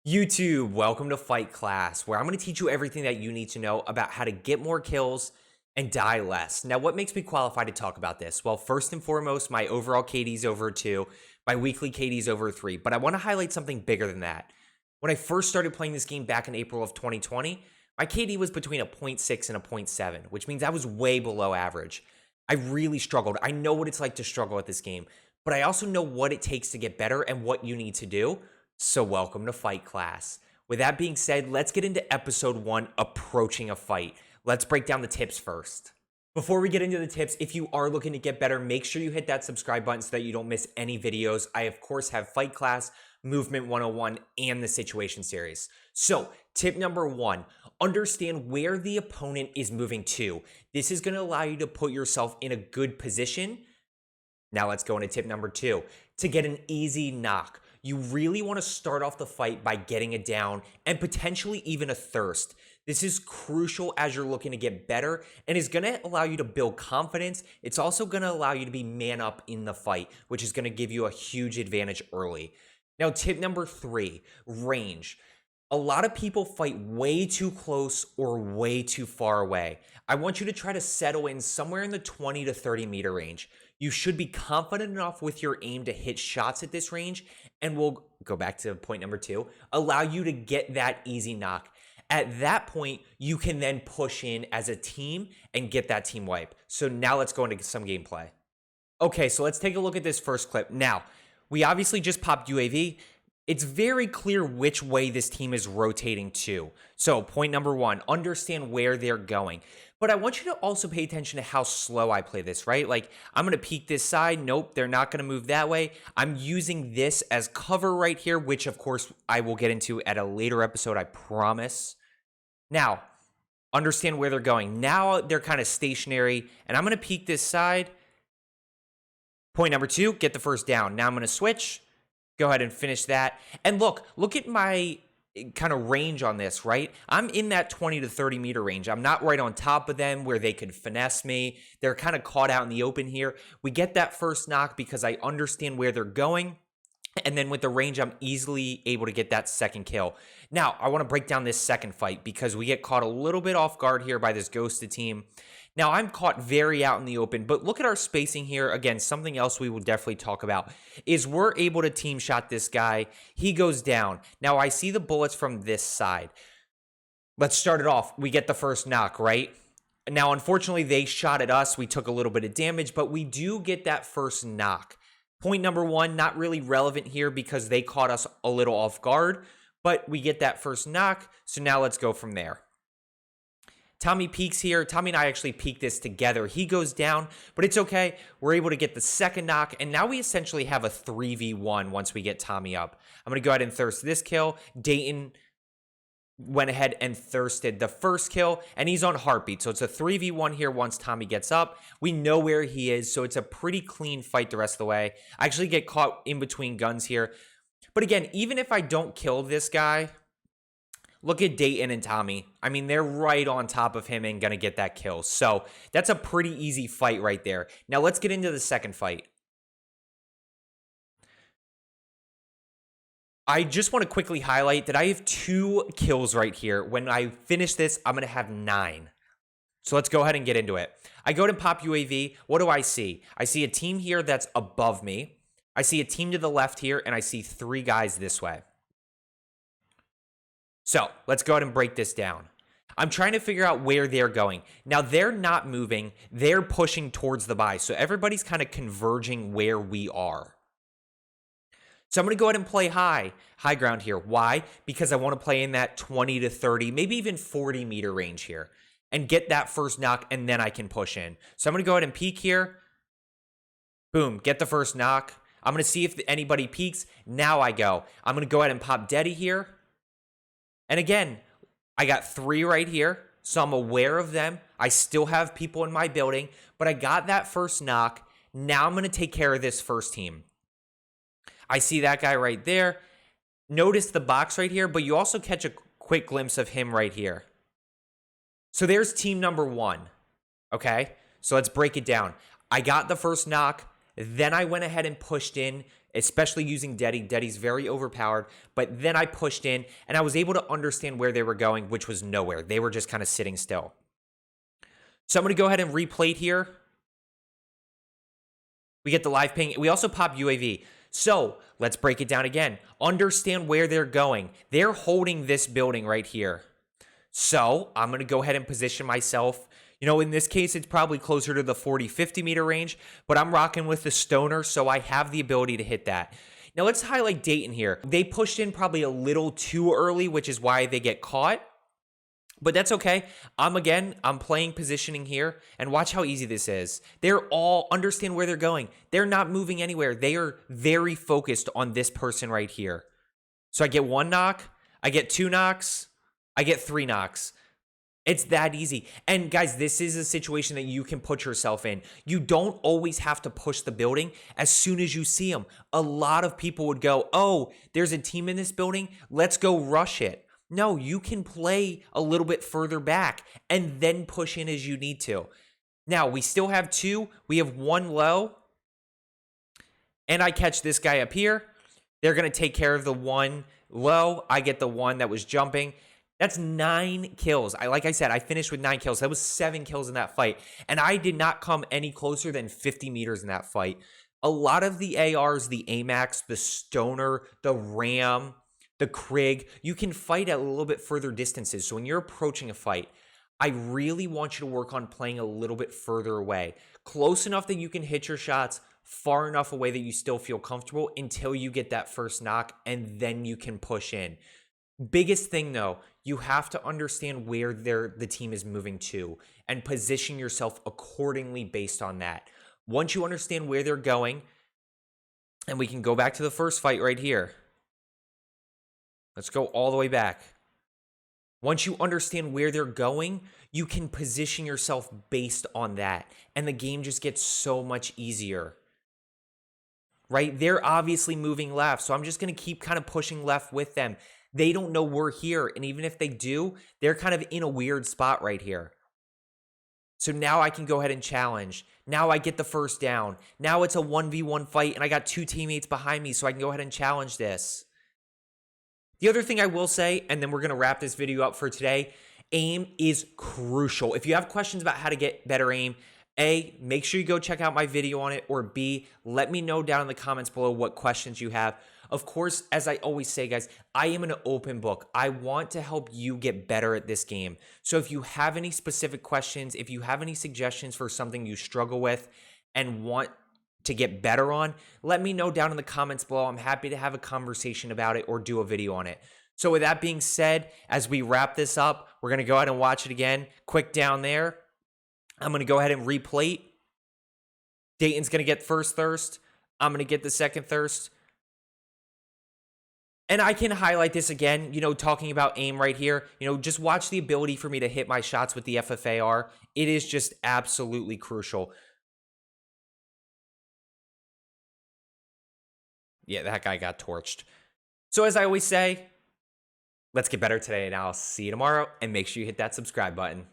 YouTube, welcome to Fight Class, where I'm going to teach you everything that you need to know about how to get more kills and die less. Now, what makes me qualified to talk about this? Well, first and foremost, my overall KD's over 2, my weekly KD's over 3, but I want to highlight something bigger than that. When I first started playing this game back in April of 2020, my KD was between a 0.6 and a 0.7, which means I was way below average. I really struggled. I know what it's like to struggle at this game, but I also know what it takes to get better and what you need to do. So welcome to Fight Class. With that being said, let's get into episode 1, approaching a fight. Let's break down the tips first. Before we get into the tips, if you are looking to get better, make sure you hit that subscribe button so that you don't miss any videos. I, of course, have Fight Class, Movement 101, and the Situation Series. So, tip number 1, understand where the opponent is moving to. This is going to allow you to put yourself in a good position. Now let's go into tip number 2, to get an easy knock. You really want to start off the fight by getting a down and potentially even a thirst. This is crucial as you're looking to get better and is going to allow you to build confidence. It's also going to allow you to be man up in the fight, which is going to give you a huge advantage early. Now, tip number 3, range. A lot of people fight way too close or way too far away. I want you to try to settle in somewhere in the 20 to 30 meter range. You should be confident enough with your aim to hit shots at this range, and we'll go back to point number 2, allow you to get that easy knock. At that point, you can then push in as a team and get that team wipe. So now let's go into some gameplay. Okay, so let's take a look at this first clip. Now, we obviously just popped UAV. It's very clear which way this team is rotating to. So point number 1, understand where they're going. But I want you to also pay attention to how slow I play this, right? Like, I'm going to peek this side. Nope, they're not going to move that way. I'm using this as cover right here, which, of course, I will get into at a later episode, I promise. Now, understand where they're going. Now they're kind of stationary, and I'm going to peek this side. Point number 2, get the first down. Now I'm going to switch. Go ahead and finish that. And look at my kind of range on this, right? I'm in that 20 to 30 meter range. I'm not right on top of them where they could finesse me. They're kind of caught out in the open here. We get that first knock because I understand where they're going. And then with the range, I'm easily able to get that second kill. Now, I want to break down this second fight because we get caught a little bit off guard here by this ghosted team. Now, I'm caught very out in the open, but look at our spacing here. Again, something else we will definitely talk about is we're able to team shot this guy. He goes down. Now, I see the bullets from this side. Let's start it off. We get the first knock, right? Now, unfortunately, they shot at us. We took a little bit of damage, but we do get that first knock. Point number 1, not really relevant here because they caught us a little off guard, but we get that first knock. So now let's go from there. Tommy peeks here. Tommy and I actually peek this together. He goes down, but it's okay. We're able to get the second knock, and now we essentially have a 3v1 once we get Tommy up. I'm going to go ahead and thirst this kill. Dayton went ahead and thirsted the first kill, and he's on heartbeat. So it's a 3v1 here once Tommy gets up. We know where he is, so it's a pretty clean fight the rest of the way. I actually get caught in between guns here. But again, even if I don't kill this guy, look at Dayton and Tommy. I mean, they're right on top of him and going to get that kill. So that's a pretty easy fight right there. Now let's get into the second fight. I just want to quickly highlight that I have 2 kills right here. When I finish this, I'm going to have 9. So let's go ahead and get into it. I go to pop UAV. What do I see? I see a team here that's above me. I see a team to the left here, and I see 3 guys this way. So let's go ahead and break this down. I'm trying to figure out where they're going. Now, they're not moving. They're pushing towards the buy. So everybody's kind of converging where we are. So I'm going to go ahead and play high ground here. Why? Because I want to play in that 20 to 30, maybe even 40 meter range here and get that first knock, and then I can push in. So I'm going to go ahead and peek here. Boom, get the first knock. I'm going to see if anybody peeks. Now I go. I'm going to go ahead and pop Deddy here. And again, I got 3 right here, so I'm aware of them. I still have people in my building, but I got that first knock. Now I'm going to take care of this first team. I see that guy right there. Notice the box right here, but you also catch a quick glimpse of him right here. So there's team number 1, okay? So let's break it down. I got the first knock. Then I went ahead and pushed in especially using Deddy. Deddy's very overpowered, but then I pushed in and I was able to understand where they were going, which was nowhere. They were just kind of sitting still. So I'm going to go ahead and replate here. We get the live ping. We also pop UAV. So let's break it down again. Understand where they're going. They're holding this building right here. So I'm going to go ahead and position myself. You know, in this case, it's probably closer to the 40, 50 meter range, but I'm rocking with the stoner, so I have the ability to hit that. Now let's highlight Dayton here. They pushed in probably a little too early, which is why they get caught. But that's okay. I'm playing positioning here, and watch how easy this is. They're all understand where they're going. They're not moving anywhere. They are very focused on this person right here. So I get 1 knock, I get 2 knocks, I get 3 knocks. It's that easy. And guys, this is a situation that you can put yourself in. You don't always have to push the building as soon as you see them. A lot of people would go, oh, there's a team in this building, let's go rush it. No, you can play a little bit further back and then push in as you need to. Now, we still have 2. We have 1 low. And I catch this guy up here. They're going to take care of the 1 low. I get the 1 that was jumping. That's 9 kills. Like I said, I finished with 9 kills. That was 7 kills in that fight. And I did not come any closer than 50 meters in that fight. A lot of the ARs, the AMAX, the Stoner, the Ram, the Krig, you can fight at a little bit further distances. So when you're approaching a fight, I really want you to work on playing a little bit further away. Close enough that you can hit your shots, far enough away that you still feel comfortable until you get that first knock, and then you can push in. Biggest thing though, you have to understand where the team is moving to and position yourself accordingly based on that. Once you understand where they're going, and we can go back to the first fight right here. Let's go all the way back. Once you understand where they're going, you can position yourself based on that. And the game just gets so much easier. Right? They're obviously moving left, so I'm just going to keep kind of pushing left with them. They don't know we're here, and even if they do, they're kind of in a weird spot right here. So now I can go ahead and challenge. Now I get the first down. Now it's a 1v1 fight, and I got 2 teammates behind me, so I can go ahead and challenge this. The other thing I will say, and then we're going to wrap this video up for today, aim is crucial. If you have questions about how to get better aim, A, make sure you go check out my video on it, or B, let me know down in the comments below what questions you have. Of course, as I always say, guys, I am an open book. I want to help you get better at this game. So if you have any specific questions, if you have any suggestions for something you struggle with and want to get better on, let me know down in the comments below. I'm happy to have a conversation about it or do a video on it. So with that being said, as we wrap this up, we're going to go ahead and watch it again. Quick down there. I'm going to go ahead and replate. Dayton's going to get first thirst. I'm going to get the second thirst. And I can highlight this again, talking about aim right here. Just watch the ability for me to hit my shots with the FFAR. It is just absolutely crucial. Yeah, that guy got torched. So as I always say, let's get better today, and I'll see you tomorrow. And make sure you hit that subscribe button.